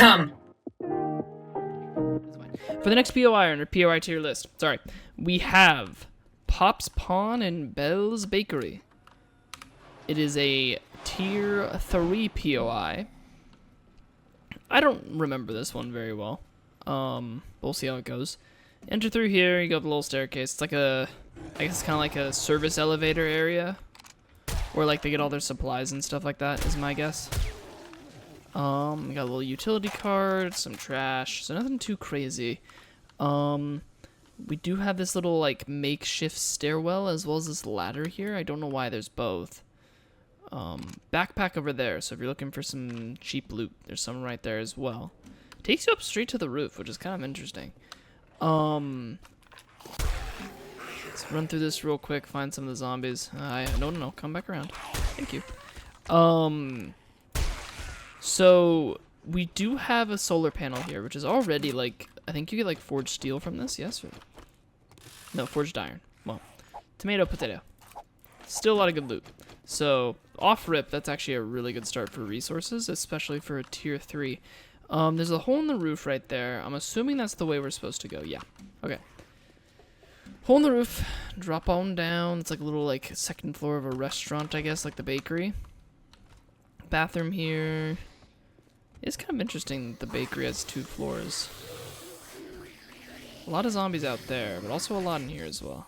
Come. For the next POI or POI tier list, sorry, we have Pop's Pawn and Belle's Bakery. It is a tier 3 POI. I don't remember this one very well. We'll see how it goes. Enter through here, you go up the little staircase. It's like I guess it's kind of like a service elevator area, where like they get all their supplies and stuff like that, is my guess. We got a little utility card, some trash, so nothing too crazy. We do have this little like makeshift stairwell as well as this ladder here. I don't know why there's both. Backpack over there, so if you're looking for some cheap loot, there's some right there as well. Takes you up straight to the roof, which is kind of interesting. Let's run through this real quick, find some of the zombies. No, come back around. Thank you. So we do have a solar panel here, which is already like, I think you get like forged steel from this, yes? Or no, forged iron. Well, tomato, potato. Still a lot of good loot. So off rip, that's actually a really good start for resources, especially for a tier 3. There's a hole in the roof right there. I'm assuming that's the way we're supposed to go. Yeah. Okay. Hole in the roof. Drop on down. It's like a little like second floor of a restaurant, I guess, like the bakery. Bathroom here. It's kind of interesting that the bakery has 2 floors. A lot of zombies out there, but also a lot in here as well.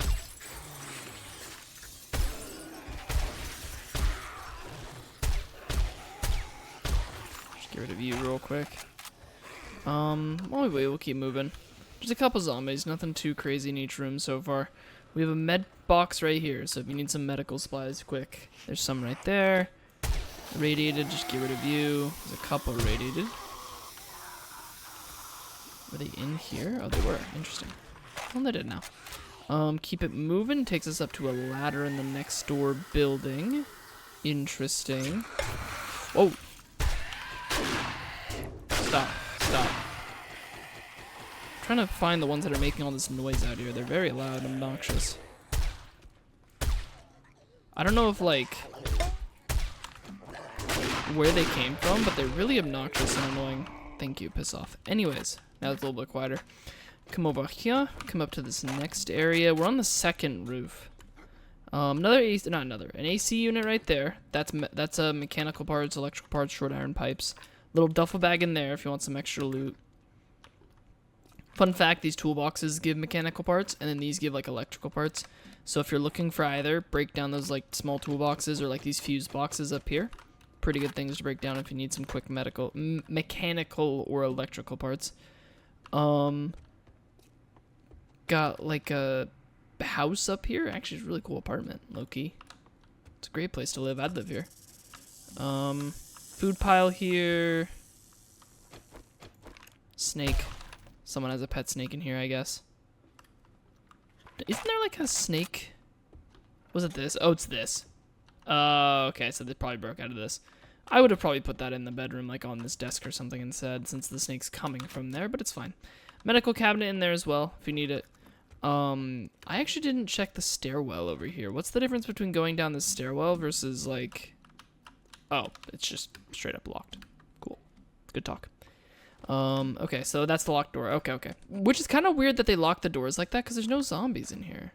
Just get rid of you real quick. While we wait, we'll keep moving. There's a couple zombies, nothing too crazy in each room so far. We have a med box right here, so if you need some medical supplies, quick. There's some right there. Radiated, just get rid of you. There's a couple radiated. Were they in here? Oh, they were. Interesting. Well, they did now. Keep it moving. Takes us up to a ladder in the next door building. Interesting. Whoa. Stop. Stop. I'm trying to find the ones that are making all this noise out here. They're very loud and obnoxious. I don't know if, like, where they came from, but they're really obnoxious and annoying. Thank you, piss off. Anyways, now it's a little bit quieter. Come over here, come up to this next area. We're on the second roof. An AC unit right there. That's mechanical parts, electrical parts, short iron pipes. Little duffel bag in there if you want some extra loot. Fun fact, these toolboxes give mechanical parts, and then these give like electrical parts. So if you're looking for either, break down those like small toolboxes or like these fuse boxes up here. Pretty good things to break down if you need some quick mechanical or electrical parts. Got like a house up here. Actually, it's a really cool apartment, low-key. It's a great place to live. I'd live here. Food pile here. Snake. Someone has a pet snake in here, I guess. Isn't there like a snake? Was it this? Oh, it's this. Okay, so they probably broke out of this. I would have probably put that in the bedroom, like on this desk or something instead, since the snake's coming from there, but it's fine. Medical cabinet in there as well, if you need it. I actually didn't check the stairwell over here. What's the difference between going down the stairwell versus, like... Oh, it's just straight up locked. Cool. Good talk. Okay, so that's the locked door. Okay. Which is kind of weird that they lock the doors like that, because there's no zombies in here.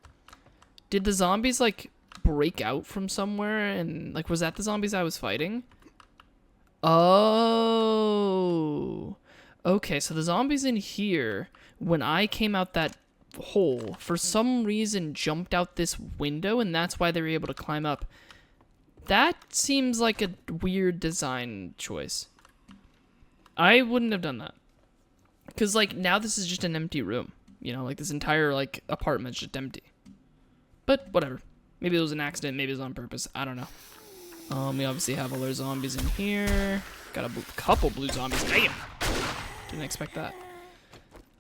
Did the zombies, like, break out from somewhere, and, like, was that the zombies I was fighting? Oh. Okay, so the zombies in here, when I came out that hole, for some reason jumped out this window, and that's why they were able to climb up. That seems like a weird design choice. I wouldn't have done that. Because, like, now this is just an empty room. You know, like, this entire, like, apartment's just empty. But, whatever. Maybe it was an accident, maybe it was on purpose. I don't know. We obviously have all our zombies in here. Got a couple blue zombies. Damn! Didn't expect that.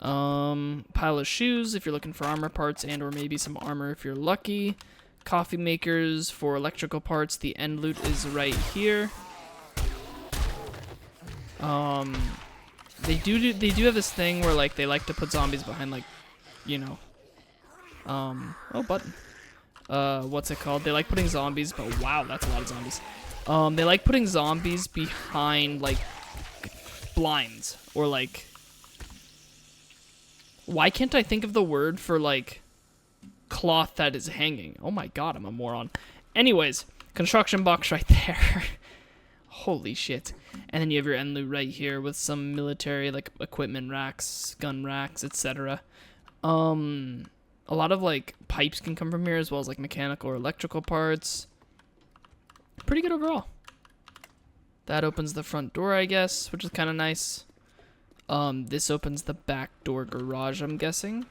Pile of shoes if you're looking for armor parts and or maybe some armor if you're lucky. Coffee makers for electrical parts. The end loot is right here. They do have this thing where like they like to put zombies behind like, you know, oh button. What's it called? They like putting zombies, but wow, that's a lot of zombies. They like putting zombies behind like blinds or like. Why can't I think of the word for like cloth that is hanging? Oh my god, I'm a moron. Anyways, construction box right there. Holy shit. And then you have your end loot right here with some military like equipment racks, gun racks, etc. A lot of like pipes can come from here as well as like mechanical or electrical parts. Pretty good overall. That opens the front door, I guess, which is kind of nice. This opens the back door garage, I'm guessing.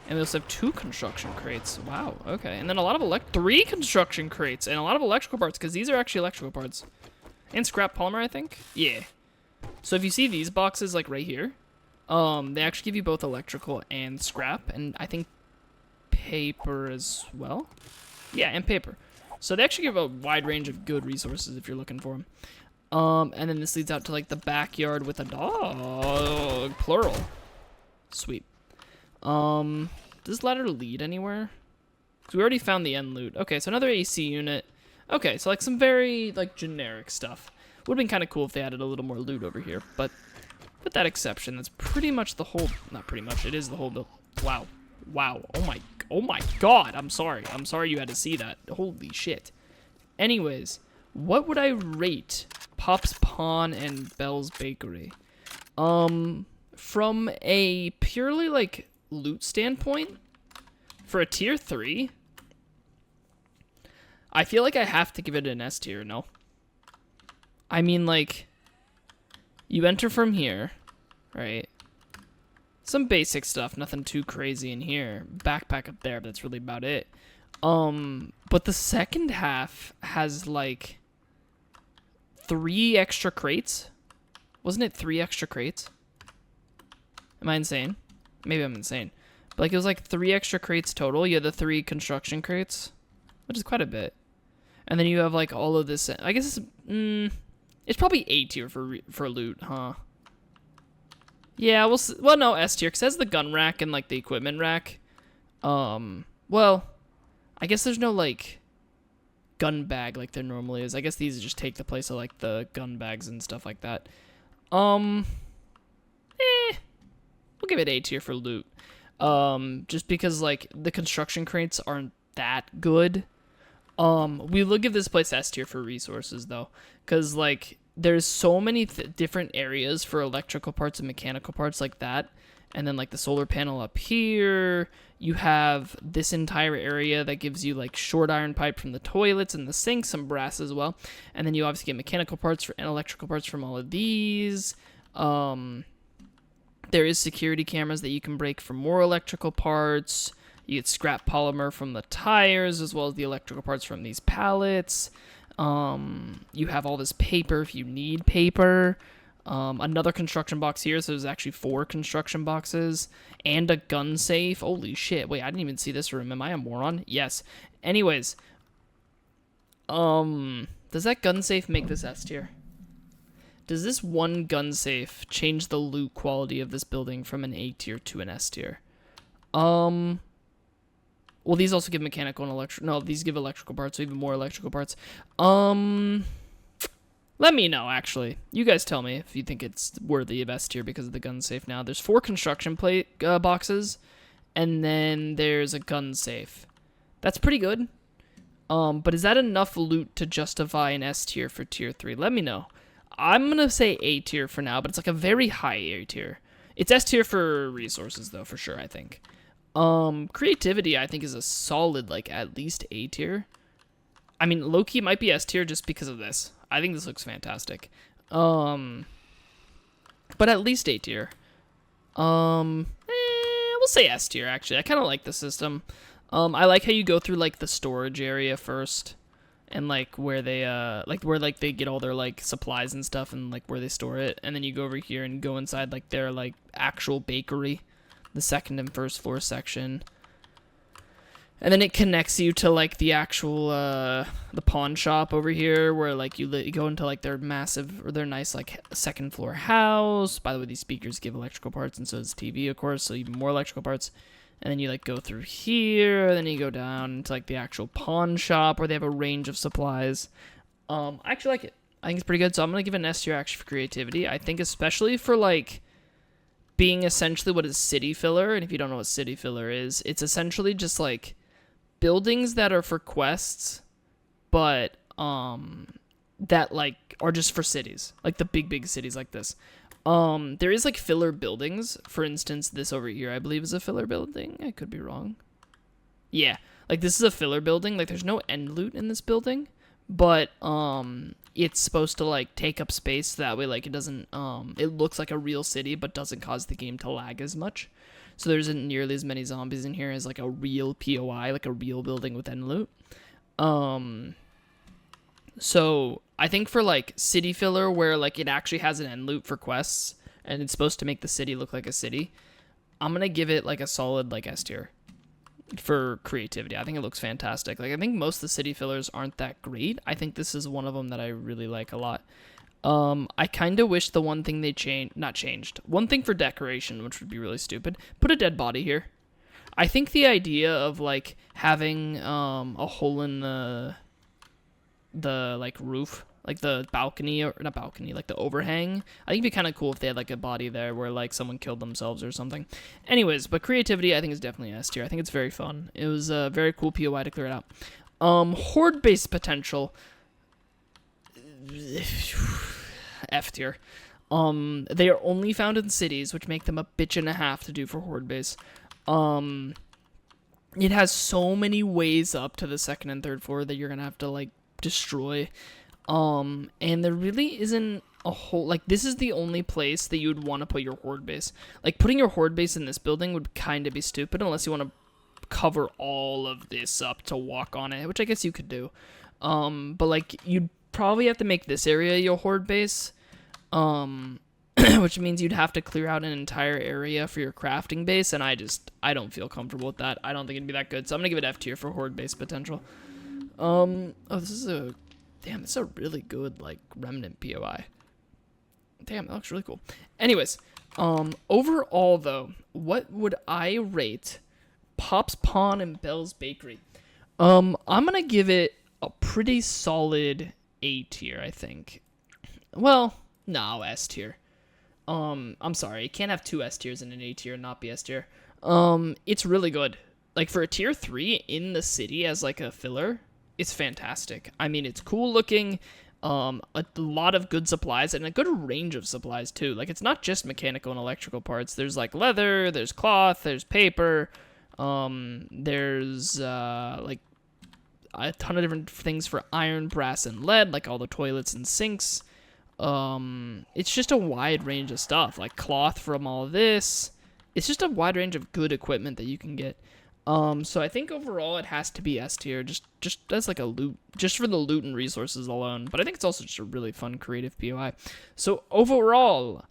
And we also have 2 construction crates. Wow, okay. And then a lot of 3 construction crates and a lot of electrical parts, because these are actually electrical parts. And scrap polymer, I think? Yeah. So if you see these boxes, like right here, they actually give you both electrical and scrap, and I think paper as well. Yeah, and paper. So they actually give a wide range of good resources if you're looking for them. And then this leads out to like the backyard with a dog, plural. Sweet. Does this ladder lead anywhere? Because we already found the end loot. Okay, so another AC unit. Okay, so like some very like generic stuff. Would have been kind of cool if they added a little more loot over here, but with that exception, that's pretty much the whole. Not pretty much. It is the whole build. Wow. Wow. Oh my god. I'm sorry. I'm sorry you had to see that. Holy shit. Anyways, what would I rate Pop's Pawn and Bell's Bakery? From a purely like loot standpoint, for a tier 3, I feel like I have to give it an S tier, no? I mean, like, you enter from here, right? Some basic stuff, nothing too crazy in here. Backpack up there, but that's really about it. But the second half has, like, 3 extra crates. Wasn't it 3 extra crates? Am I insane? Maybe I'm insane. But, like, it was, like, 3 extra crates total. You had the 3 construction crates, which is quite a bit. And then you have, like, all of this. I guess it's probably A tier for loot, huh? Yeah, well, no, S tier, because it has the gun rack and, like, the equipment rack. Well, I guess there's no, like, gun bag like there normally is. I guess these just take the place of, like, the gun bags and stuff like that. We'll give it A tier for loot. Just because, like, the construction crates aren't that good. We will give this place S tier for resources, though. Because, like, there's so many different areas for electrical parts and mechanical parts like that. And then, like, the solar panel up here. You have this entire area that gives you, like, short iron pipe from the toilets and the sink, some brass as well. And then you obviously get mechanical parts and electrical parts from all of these. There is security cameras that you can break for more electrical parts. You get scrap polymer from the tires, as well as the electrical parts from these pallets. You have all this paper if you need paper. Another construction box here, so there's actually 4 construction boxes. And a gun safe. Holy shit. Wait, I didn't even see this room. Am I a moron? Yes. Anyways. Does that gun safe make this S tier? Does this one gun safe change the loot quality of this building from an A tier to an S tier? Well, these also give mechanical and electrical. No, these give electrical parts, so even more electrical parts. Let me know, actually. You guys tell me if you think it's worthy of S tier because of the gun safe now. There's 4 construction plate boxes, and then there's a gun safe. That's pretty good. But is that enough loot to justify an S tier for tier 3? Let me know. I'm going to say A tier for now, but it's like a very high A tier. It's S tier for resources, though, for sure, I think. Creativity, I think, is a solid, like, at least A tier. I mean, low-key might be S tier just because of this. I think this looks fantastic. But at least A tier. We'll say S tier, actually. I kind of like the system. I like how you go through, like, the storage area first. And, like, where they, they get all their, like, supplies and stuff and, like, where they store it. And then you go over here and go inside, like, their, like, actual bakery. The second and first floor section. And then it connects you to, like, the actual, the pawn shop over here, where, like, you go into, like, their massive, or their nice, like, second floor house. By the way, these speakers give electrical parts, and so does TV, of course, so even more electrical parts. And then you, like, go through here, and then you go down to, like, the actual pawn shop, where they have a range of supplies. I actually like it. I think it's pretty good. So I'm going to give it an S tier actually for creativity. I think especially for like being essentially what is city filler. And if you don't know what city filler is, it's essentially just like buildings that are for quests, but that like are just for cities, like the big cities like this. There is like filler buildings. For instance, this over here, I believe is a filler building. I could be wrong. Yeah, like this is a filler building. Like there's no end loot in this building, but it's supposed to like take up space so that way like it doesn't it looks like a real city but doesn't cause the game to lag as much. So there isn't nearly as many zombies in here as like a real POI, like a real building with end loot. So I think for like city filler where like it actually has an end loot for quests and it's supposed to make the city look like a city, I'm gonna give it like a solid like S tier for creativity. I think it looks fantastic. Like I think most of the city fillers aren't that great. I think this is one of them that I really like a lot. I kind of wish the one thing they one thing for decoration, which would be really stupid, put a dead body here. I think the idea of like having a hole in the like roof, like the balcony, or not balcony, like the overhang, I think it'd be kind of cool if they had like a body there where like someone killed themselves or something. Anyways, but creativity I think is definitely S tier. I think it's very fun. It was a very cool POI to clear it out. Horde based potential, F tier. They are only found in cities, which make them a bitch and a half to do for horde base. It has so many ways up to the second and third floor that you're gonna have to like destroy. And there really isn't a whole, like, this is the only place that you would want to put your horde base. Like, putting your horde base in this building would kind of be stupid unless you want to cover all of this up to walk on it, which I guess you could do. But like, you'd probably have to make this area your horde base, which means you'd have to clear out an entire area for your crafting base, and I don't feel comfortable with that. I don't think it'd be that good, so I'm gonna give it F tier for horde base potential. Oh, this is a really good, like, remnant POI. Damn, that looks really cool. Anyways, overall, though, what would I rate Pop's Pawn and Bell's Bakery? I'm gonna give it a pretty solid A tier, I think. Well, no, S tier. I'm sorry, you can't have two S tiers and an A tier and not be S tier. It's really good. Like, for a tier 3 in the city as, like, a filler, it's fantastic. I mean, it's cool looking, a lot of good supplies, and a good range of supplies, too. Like, it's not just mechanical and electrical parts. There's, like, leather, there's cloth, there's paper, there's, like, a ton of different things for iron, brass, and lead, like all the toilets and sinks. It's just a wide range of stuff, like cloth from all of this. It's just a wide range of good equipment that you can get. So I think overall it has to be S tier, just as like a loot, just for the loot and resources alone. But I think it's also just a really fun, creative POI. So overall,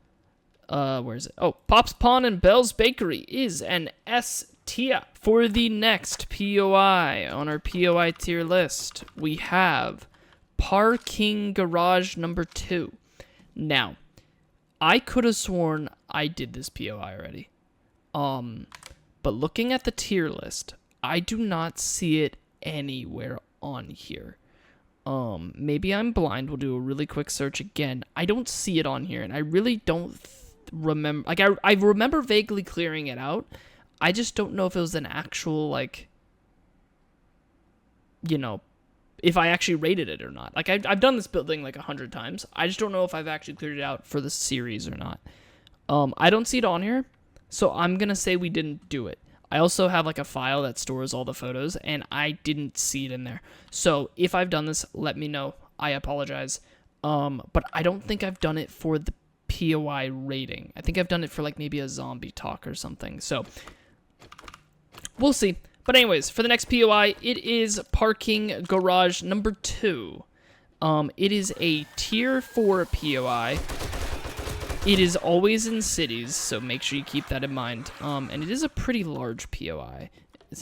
where is it? Oh, Pop's Pawn and Bell's Bakery is an S tier. For the next POI on our POI tier list, we have Parking Garage number 2. Now, I could have sworn I did this POI already. But looking at the tier list, I do not see it anywhere on here. Maybe I'm blind. We'll do a really quick search again. I don't see it on here, and I really don't remember. Like, I remember vaguely clearing it out. I just don't know if it was an actual, like, you know, if I actually rated it or not. Like, I've done this building like 100 times. I just don't know if I've actually cleared it out for the series or not. I don't see it on here. So I'm going to say we didn't do it. I also have like a file that stores all the photos, and I didn't see it in there. So if I've done this, let me know. I apologize. But I don't think I've done it for the POI rating. I think I've done it for like maybe a zombie talk or something. So we'll see. But anyways, for the next POI, it is Parking Garage number 2. It is a tier 4 POI. It is always in cities, so make sure you keep that in mind. And it is a pretty large POI.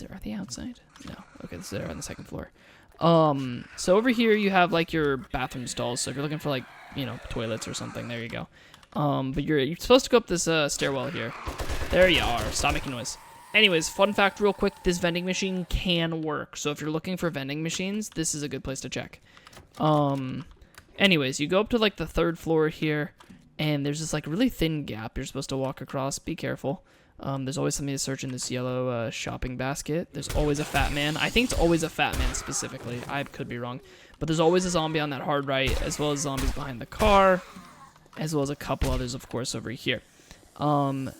Are they outside? No. Okay, they're on the second floor. So over here you have like your bathroom stalls. So if you're looking for like, you know, toilets or something, there you go. But you're supposed to go up this stairwell here. There you are. Stop making noise. Anyways, fun fact real quick, this vending machine can work. So if you're looking for vending machines, this is a good place to check. Anyways, you go up to like the 3rd floor here, and there's this like really thin gap you're supposed to walk across. Be careful. There's always something to search in this yellow shopping basket. There's always a fat man. I think it's always a fat man specifically. I could be wrong. But there's always a zombie on that hard right, as well as zombies behind the car, as well as a couple others, of course, over here. I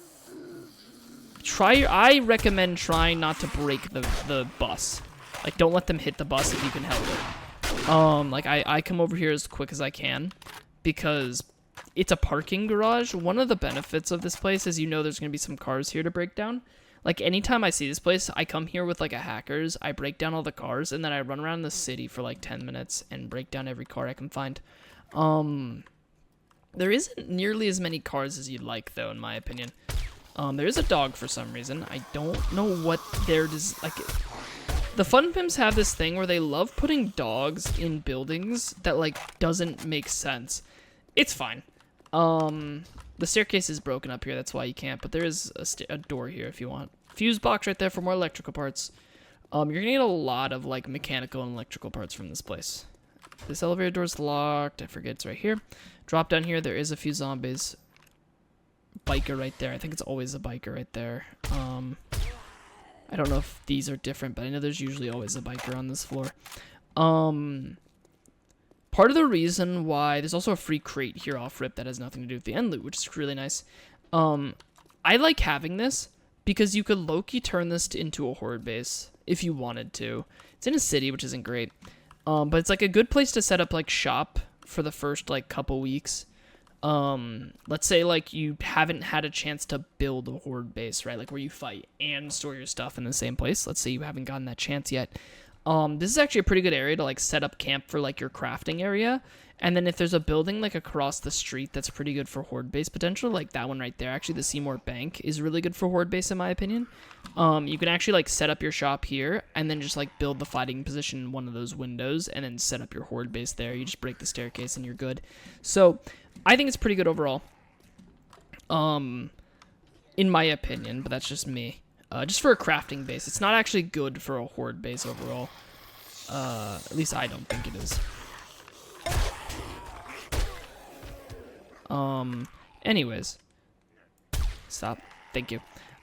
recommend trying not to break the bus. Like, don't let them hit the bus if you can help it. Like, I come over here as quick as I can, because it's a parking garage. One of the benefits of this place is, you know, there's going to be some cars here to break down. Like, anytime I see this place, I come here with, like, a hackers. I break down all the cars, and then I run around the city for, like, 10 minutes and break down every car I can find. There isn't nearly as many cars as you'd like, though, in my opinion. There is a dog for some reason. I don't know what they're like. The Fun Pimps have this thing where they love putting dogs in buildings that, like, doesn't make sense. It's fine. The staircase is broken up here, that's why you can't, but there is a door here if you want. Fuse box right there for more electrical parts. You're gonna get a lot of, like, mechanical and electrical parts from this place. This elevator door's locked. I forget it's right here. Drop down here, there is a few zombies. Biker right there. I think it's always a biker right there. I don't know if these are different, but I know there's usually always a biker on this floor. Part of the reason why there's also a free crate here off rip that has nothing to do with the end loot, which is really nice. I like having this because you could low-key turn this into a horde base if you wanted to. It's in a city, which isn't great. But it's like a good place to set up like shop for the first like couple weeks. Let's say like you haven't had a chance to build a horde base, right? Like where you fight and store your stuff in the same place. Let's say you haven't gotten that chance yet. This is actually a pretty good area to like set up camp for like your crafting area. And then if there's a building like across the street that's pretty good for horde base potential, like that one right there, actually the Seymour Bank is really good for horde base in my opinion. You can actually like set up your shop here and then just like build the fighting position in one of those windows and then set up your horde base there. You just break the staircase and you're good. So I think it's pretty good overall. In my opinion, but that's just me. Just for a crafting base. It's not actually good for a horde base overall. At least I don't think it is. Anyways. Stop. Thank you.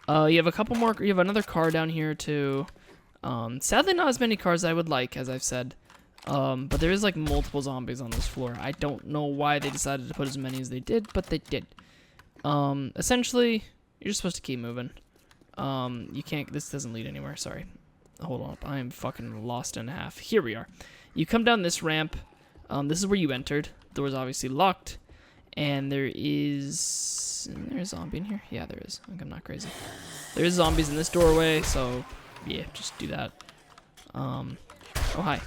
You have a couple more. You have another car down here too. Sadly not as many cars as I would like, as I've said. But there is like multiple zombies on this floor. I don't know why they decided to put as many as they did, but they did. Essentially, you're just supposed to keep moving. You can't, this doesn't lead anywhere, sorry. Hold on, I am fucking lost in half. Here we are. You come down this ramp. This is where you entered. The door's obviously locked. And there's a zombie in here? Yeah, there is. I'm not crazy. There's zombies in this doorway, so yeah, just do that. Oh, hi.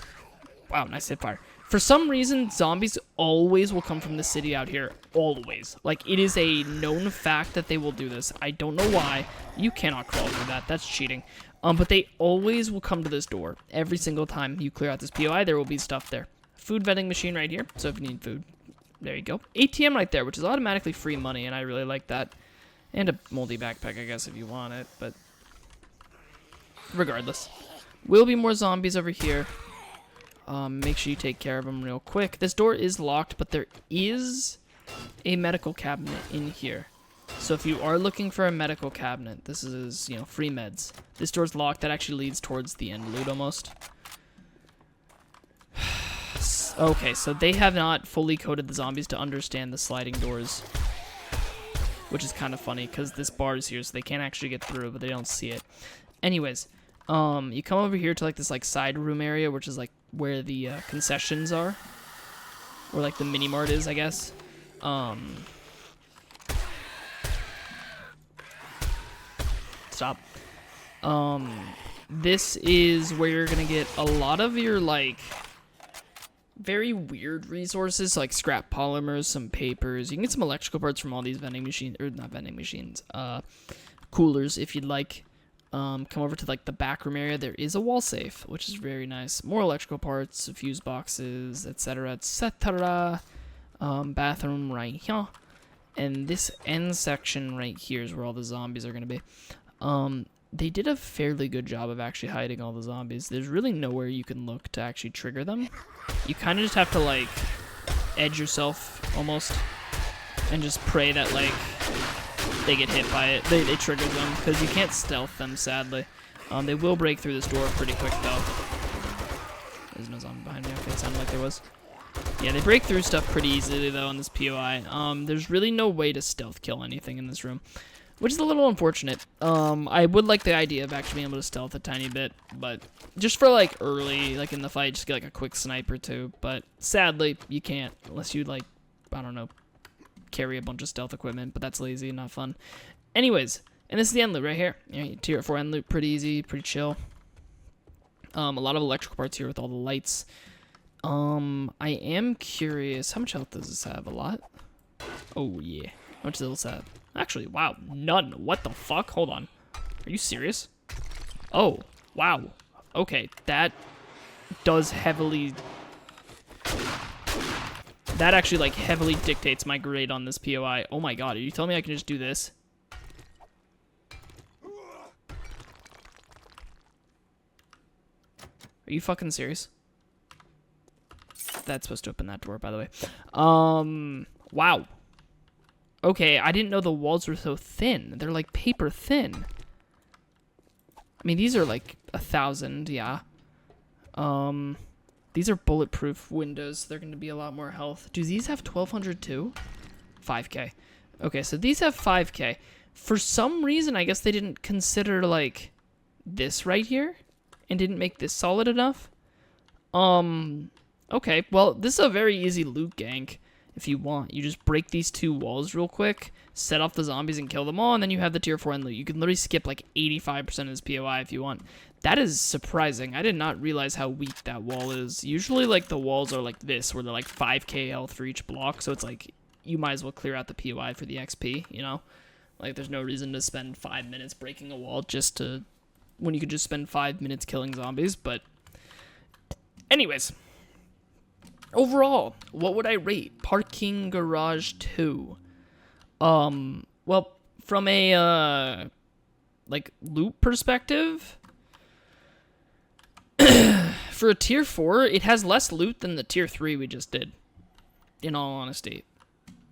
Wow, nice hit fire. For some reason, zombies always will come from the city out here. Always. Like, it is a known fact that they will do this. I don't know why. You cannot crawl through that. That's cheating. But they always will come to this door. Every single time you clear out this POI, there will be stuff there. Food vending machine right here. So if you need food, there you go. ATM right there, which is automatically free money, and I really like that. And a moldy backpack, I guess, if you want it. But regardless. Will be more zombies over here. Make sure you take care of them real quick. This door is locked, but there is a medical cabinet in here. So if you are looking for a medical cabinet, this is, you know, free meds. This door's locked. That actually leads towards the end loot almost. Okay, so they have not fully coded the zombies to understand the sliding doors, which is kind of funny because this bar is here, so they can't actually get through, but they don't see it. Anyways, you come over here to like this like side room area, which is like where the concessions are, or like the mini mart is, I guess. Stop. This is where you're gonna get a lot of your like very weird resources, like scrap polymers, some papers. You can get some electrical parts from all these vending machines, or not vending machines, coolers if you'd like. Come over to like the back room area. There is a wall safe, which is very nice. More electrical parts, fuse boxes, etc., etc. Bathroom right here, and this end section right here is where all the zombies are gonna be. They did a fairly good job of actually hiding all the zombies. There's really nowhere you can look to actually trigger them. You kind of just have to like edge yourself almost, and just pray that like they get hit by it. They trigger them because you can't stealth them, sadly. They will break through this door pretty quick though. There's no zombie behind me. Okay, it sounded like there was. Yeah, they break through stuff pretty easily though in this POI. There's really no way to stealth kill anything in this room, which is a little unfortunate. I would like the idea of actually being able to stealth a tiny bit, but just for like early, like in the fight, just get like a quick snipe or two. But sadly, you can't unless you like, I don't know, carry a bunch of stealth equipment, but that's lazy and not fun. Anyways, and this is the end loot right here. Yeah, tier 4 end loot, pretty easy, pretty chill. A lot of electrical parts here with all the lights. I am curious, how much health does this have? A lot? Oh yeah. How much does this have? Actually, wow, none. What the fuck? Hold on. Are you serious? Oh, wow. Okay, that does heavily... That actually, like, heavily dictates my grade on this POI. Oh my god, are you telling me I can just do this? Are you fucking serious? That's supposed to open that door, by the way. Wow. Okay, I didn't know the walls were so thin. They're like paper thin. I mean, these are like 1,000, yeah. These are bulletproof windows. They're going to be a lot more health. Do these have 1,200 too? 5k. Okay, so these have 5k. For some reason, I guess they didn't consider like this right here and didn't make this solid enough. Okay, well, this is a very easy loot gank. If you want, you just break these 2 walls real quick, set off the zombies and kill them all, and then you have the tier 4 end loot. You can literally skip like 85% of this POI if you want. That is surprising. I did not realize how weak that wall is. Usually, like, the walls are like this, where they're like 5k health for each block, so it's like, you might as well clear out the POI for the XP, you know? Like, there's no reason to spend 5 minutes breaking a wall just to... when you could just spend 5 minutes killing zombies, but... Anyways... Overall, what would I rate Parking Garage 2? Well, from a, like, loot perspective, for a tier 4, it has less loot than the tier 3 we just did, in all honesty.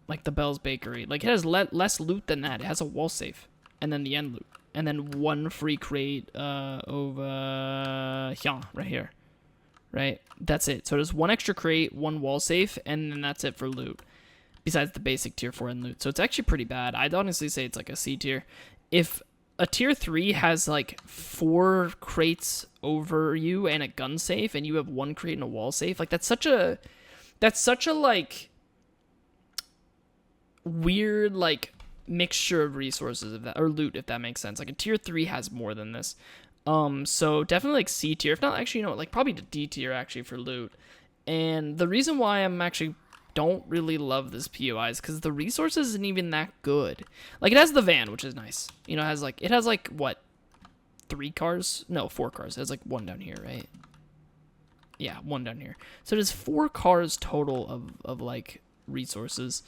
Like the Bell's Bakery. Like, it has less loot than that. It has a wall safe, and then the end loot, and then 1 free crate, over here, right here. Right? That's it. So there's 1 extra crate, 1 wall safe, and then that's it for loot. Besides the basic tier 4 and loot. So it's actually pretty bad. I'd honestly say it's like a C tier. If a tier 3 has like 4 crates over you and a gun safe, and you have 1 crate and a wall safe, like that's such a like weird like mixture of resources of that, or loot, if that makes sense. Like a tier 3 has more than this. So definitely like C tier, if not actually, you know, like probably D tier actually for loot. And the reason why I'm actually don't really love this POI is because the resources isn't even that good. Like it has the van, which is nice. You know, it has like what, 3 cars? No, 4 cars. It has like 1 down here, right? Yeah, 1 down here. So there's 4 cars total of like resources.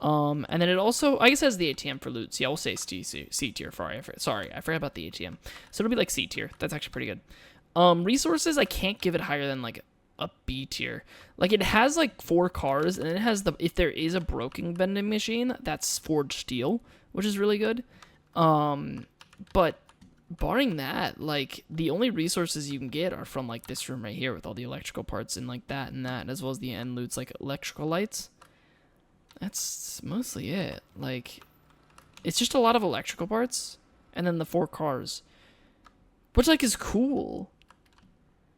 And then it also, I guess, has the ATM for loot. So yeah, we'll say C tier. Sorry, I forgot about the ATM. So it'll be like C tier. That's actually pretty good. Resources, I can't give it higher than like a B tier. Like it has like 4 cars, and it has if there is a broken vending machine, that's forged steel, which is really good. But barring that, like the only resources you can get are from like this room right here with all the electrical parts and like that, as well as the end loots like electrical lights. That's mostly it. Like, it's just a lot of electrical parts, and then the 4 cars, which like is cool.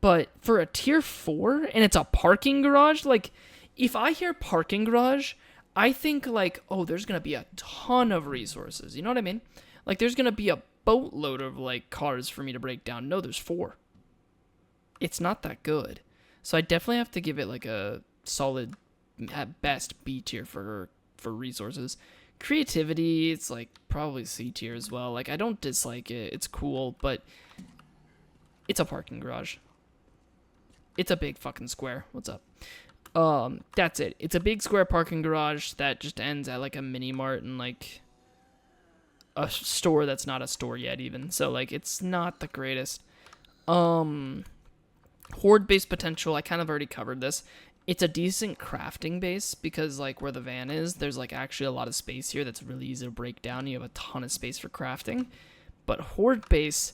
But for a tier 4, and it's a parking garage, like, if I hear parking garage, I think like, oh, there's gonna be a ton of resources. You know what I mean? Like, there's gonna be a boatload of like cars for me to break down. No, there's 4. It's not that good. So I definitely have to give it like a solid, at best, B tier for resources. Creativity, it's like probably C tier as well. Like I don't dislike it. It's cool, but it's a parking garage. It's a big fucking square. What's up? That's it. It's a big square parking garage that just ends at like a mini mart and like a store that's not a store yet even. So like it's not the greatest. Horde based potential, I kind of already covered this. it's a decent crafting base because, like, where the van is, there's, like, actually a lot of space here that's really easy to break down. You have a ton of space for crafting. But horde base,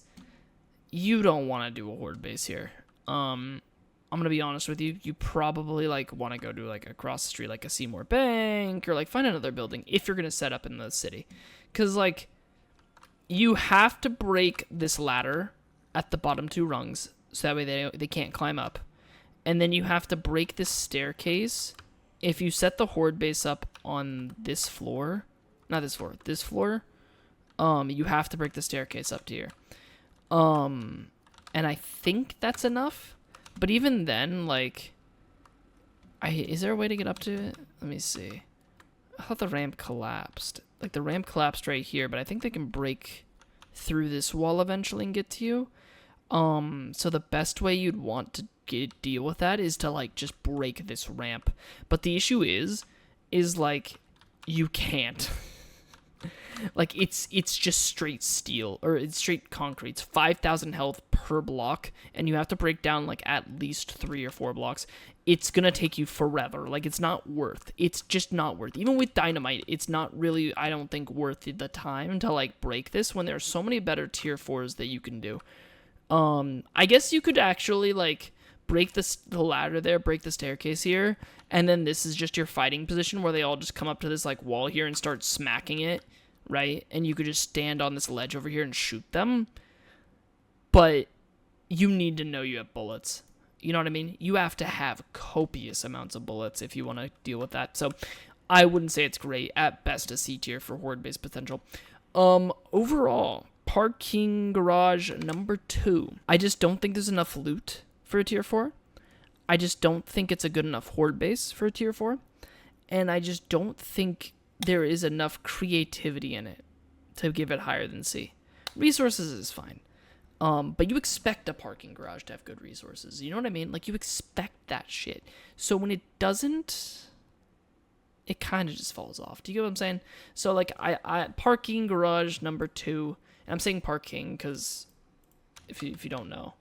you don't want to do a horde base here. I'm going to be honest with you. You probably, like, want to go to, like, across the street, like, a Seymour Bank, or, like, find another building if you're going to set up in the city. Because, like, you have to break this ladder at the bottom 2 rungs, so that way they can't climb up. And then you have to break this staircase. If you set the horde base up on this floor, not this floor, this floor, you have to break the staircase up to here. And I think that's enough. But even then, like, is there a way to get up to it? Let me see. I thought the ramp collapsed. Like, the ramp collapsed right here, but I think they can break through this wall eventually and get to you. So the best way you'd want to deal with that is to, like, just break this ramp. But the issue is like, you can't. Like, it's just straight steel, or it's straight concrete. It's 5,000 health per block, and you have to break down, like, at least 3 or 4 blocks. It's gonna take you forever. Like, it's not worth. It's just not worth. Even with dynamite, it's not really, I don't think, worth the time to, like, break this when there are so many better tier 4s that you can do. I guess you could actually, like, break the ladder there, break the staircase here, and then this is just your fighting position where they all just come up to this, like, wall here and start smacking it, right? And you could just stand on this ledge over here and shoot them. But you need to know you have bullets. You know what I mean? You have to have copious amounts of bullets if you want to deal with that. So I wouldn't say it's great. At best, a C tier for horde-based potential. Overall, parking garage number 2. I just don't think there's enough loot for a tier 4. I just don't think it's a good enough horde base for a tier 4. And I just don't think there is enough creativity in it to give it higher than C. Resources is fine. But you expect a parking garage to have good resources. You know what I mean? Like, you expect that shit. So when it doesn't, it kind of just falls off. Do you get what I'm saying? So, like, I parking garage number 2. And I'm saying parking because if you don't know,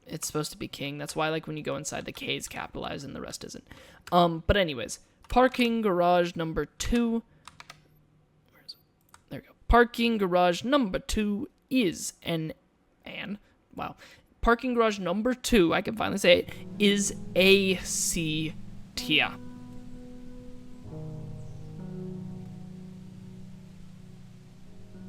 it's supposed to be king. That's why, like, when you go inside, the K is capitalized and the rest isn't. But anyways, parking garage number 2. Where is it? There we go. Parking garage number 2 is parking garage number 2, I can finally say it, is a C tier.